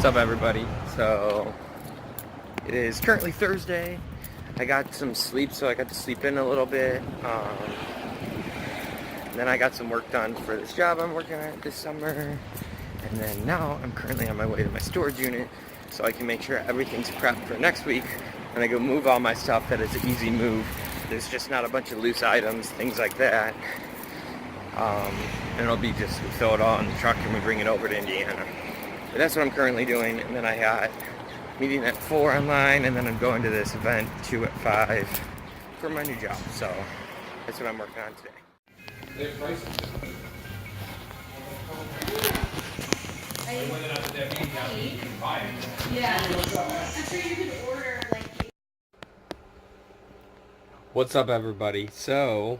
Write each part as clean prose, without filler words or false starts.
What's up, everybody? So it is currently Thursday. I got some sleep, so I got to sleep in a little bit. Then I got some work done for this job I'm working at this summer. And then now I'm currently on my way to my storage unit so I can make sure everything's prepped for next week. And I go move all my stuff that is an easy move. There's just not a bunch of loose items, things like that. And it'll be just, we throw it all in the truck and we bring it over to Indiana. But that's what I'm currently doing. And then I got meeting at 4 online, and then I'm going to this event 2 at 5 for my new job. So that's what I'm working on today. What's up, everybody? So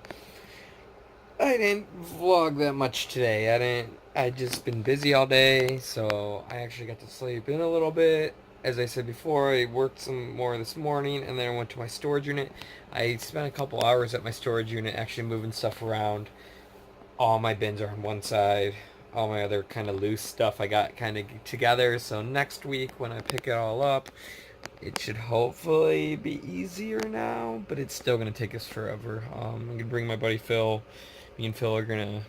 I didn't vlog that much today. I just been busy all day, so I actually got to sleep in a little bit. As I said before, I worked some more this morning, and then I went to my storage unit. I spent a couple hours at my storage unit actually moving stuff around. All my bins are on one side. All my other kind of loose stuff I got kind of together. So next week when I pick it all up, it should hopefully be easier now, but it's still going to take us forever. I'm going to bring my buddy Phil. Me and Phil are going to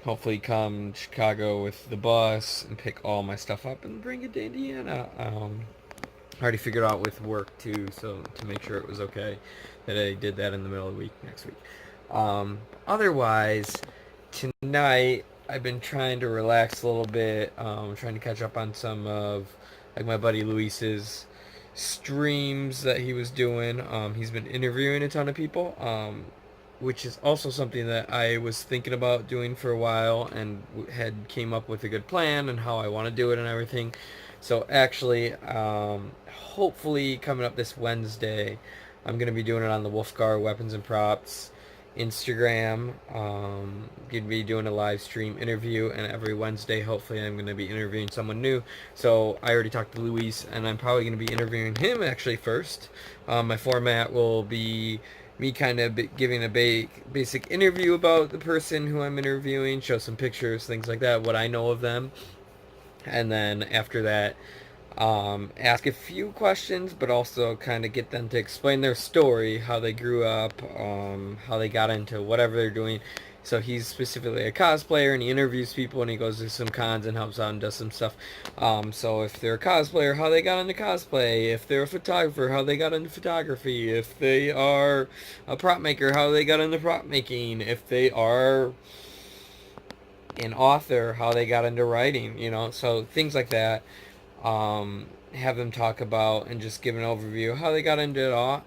hopefully come to Chicago with the bus and pick all my stuff up and bring it to Indiana. I already figured out with work too, so to make sure it was okay that I did that in the middle of the week next week. Otherwise, tonight I've been trying to relax a little bit, trying to catch up on some of like my buddy Luis's streams that he was doing. He's been interviewing a ton of people, which is also something that I was thinking about doing for a while and had came up with a good plan and how I want to do it and everything. So actually, hopefully coming up this Wednesday, I'm going to be doing it on the Wolfgar Weapons and Props Instagram. Going to be doing a live stream interview, and every Wednesday hopefully I'm going to be interviewing someone new. So I already talked to Luis, and I'm probably going to be interviewing him actually first. My format will be me kind of giving a basic interview about the person who I'm interviewing, show some pictures, things like that, what I know of them. And then after that, ask a few questions, but also kind of get them to explain their story, how they grew up, how they got into whatever they're doing. So he's specifically a cosplayer, and he interviews people, and he goes to some cons and helps out and does some stuff. So if they're a cosplayer, how they got into cosplay. If they're a photographer, how they got into photography. If they are a prop maker, how they got into prop making. If they are an author, how they got into writing, so things like that. Have them talk about and just give an overview of how they got into it all.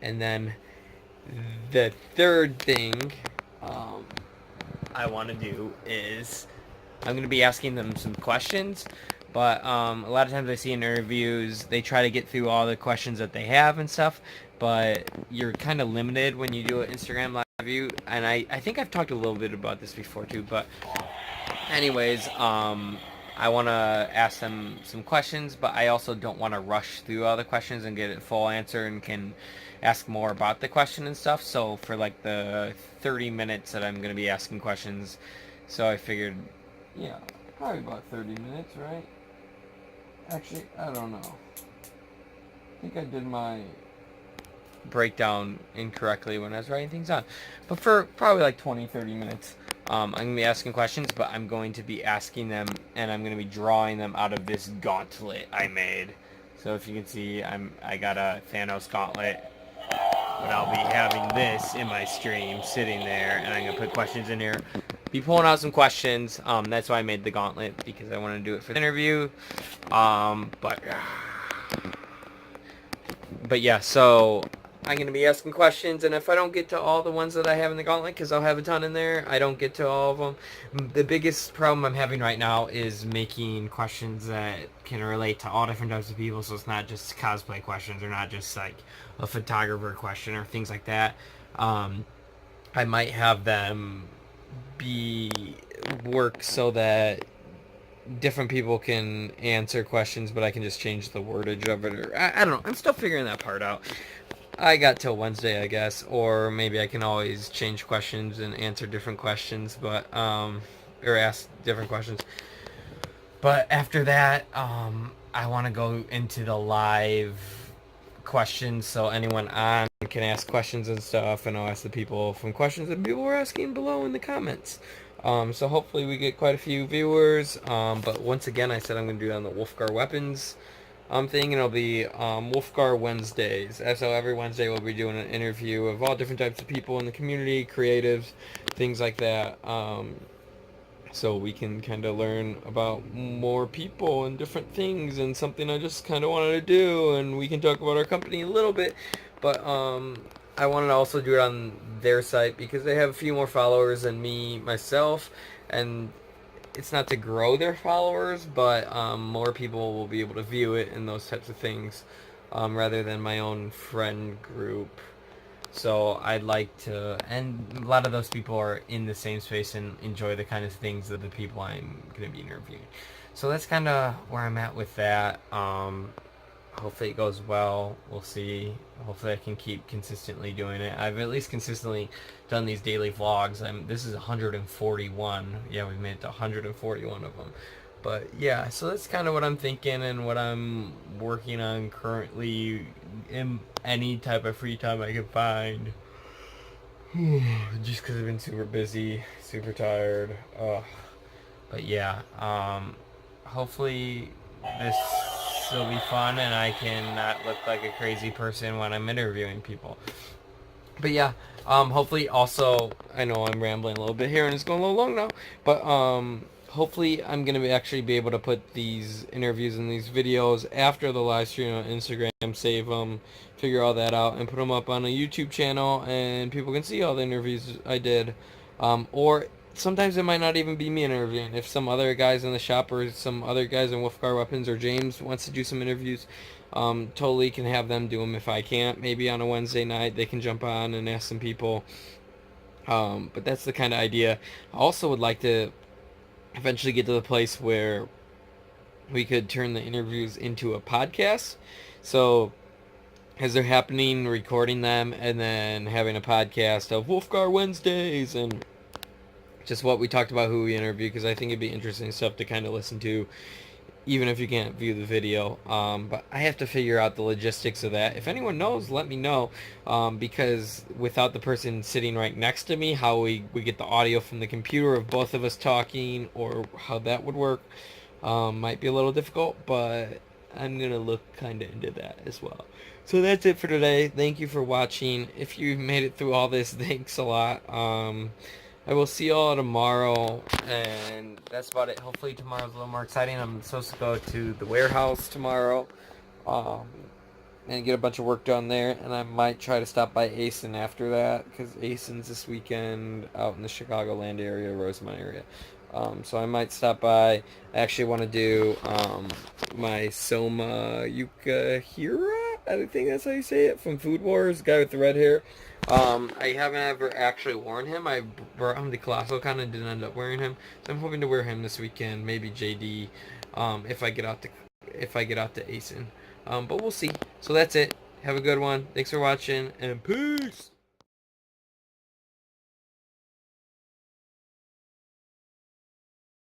And then the third thing I want to do is I'm going to be asking them some questions, but a lot of times I see in interviews they try to get through all the questions that they have and stuff, but you're kind of limited when you do an Instagram live view, and I think I've talked a little bit about this before too, but anyways, I want to ask them some questions, but I also don't want to rush through all the questions and get a full answer and can ask more about the question and stuff. So for like the 30 minutes that I'm going to be asking questions, so I figured, probably about 30 minutes, right? Actually, I don't know. I think I did my breakdown incorrectly when I was writing things down. But for probably like 20-30 minutes, I'm going to be asking questions, but I'm going to be asking them, and I'm going to be drawing them out of this gauntlet I made. So if you can see, I got a Thanos gauntlet, but I'll be having this in my stream sitting there, and I'm going to put questions in here. Be pulling out some questions. That's why I made the gauntlet, because I want to do it for the interview. But yeah, so I'm going to be asking questions, and if I don't get to all the ones that I have in the gauntlet, because I'll have a ton in there, I don't get to all of them. The biggest problem I'm having right now is making questions that can relate to all different types of people, so it's not just cosplay questions, or not just like a photographer question, or things like that. I might have them work so that different people can answer questions, but I can just change the wordage of it, or I don't know. I'm still figuring that part out. I got till Wednesday, I guess, or maybe I can always change questions and answer different questions, but or ask different questions. But after that, I want to go into the live questions, so anyone on can ask questions and stuff, and I'll ask the people from questions that people were asking below in the comments. So hopefully we get quite a few viewers. But once again, I said I'm going to do it on the Wolfgar Weapons thing, and it'll be Wolfgar Wednesdays. So every Wednesday we'll be doing an interview of all different types of people in the community, creatives, things like that. So we can kind of learn about more people and different things, and something I just kind of wanted to do, and we can talk about our company a little bit. But I wanted to also do it on their site because they have a few more followers than me myself, and it's not to grow their followers, but more people will be able to view it and those types of things, rather than my own friend group. So I'd like to, and a lot of those people are in the same space and enjoy the kind of things of the people I'm going to be interviewing. So that's kind of where I'm at with that. Hopefully it goes well. We'll see. Hopefully I can keep consistently doing it. I've at least consistently done these daily vlogs. This is 141. Yeah, we made it to 141 of them. But yeah, so that's kind of what I'm thinking and what I'm working on currently in any type of free time I can find. Just because I've been super busy, super tired. But yeah, hopefully this will be fun and I can not look like a crazy person when I'm interviewing people. But yeah, hopefully also, I know I'm rambling a little bit here and it's going a little long now, but hopefully I'm going to actually be able to put these interviews and these videos after the live stream on Instagram, save them, figure all that out, and put them up on a YouTube channel, and people can see all the interviews I did. Or sometimes it might not even be me interviewing. If some other guys in the shop or some other guys in Wolfgar Weapons or James wants to do some interviews, totally can have them do them if I can't. Maybe on a Wednesday night they can jump on and ask some people. But that's the kind of idea. I also would like to eventually get to the place where we could turn the interviews into a podcast. So as they're happening, recording them, and then having a podcast of Wolfgar Wednesdays and just what we talked about, who we interview, because I think it'd be interesting stuff to kind of listen to, even if you can't view the video. But I have to figure out the logistics of that. If anyone knows, let me know, because without the person sitting right next to me, how we get the audio from the computer of both of us talking, or how that would work, might be a little difficult, but I'm going to look kind of into that as well. So that's it for today. Thank you for watching. If you made it through all this, thanks a lot. I will see y'all tomorrow, and that's about it. Hopefully tomorrow's a little more exciting. I'm supposed to go to the warehouse tomorrow, um, and get a bunch of work done there, and I might try to stop by Asen after that, because Asen's this weekend out in the Chicagoland area, Rosemont area. So I might stop by. I actually want to do my Soma Yukahira, I think that's how you say it, from Food Wars, guy with the red hair. I haven't ever actually worn him. I brought him to Colossal, kind of didn't end up wearing him, so I'm hoping to wear him this weekend. Maybe JD, if I get out to Asen. But we'll see. So that's it. Have a good one. Thanks for watching, and peace.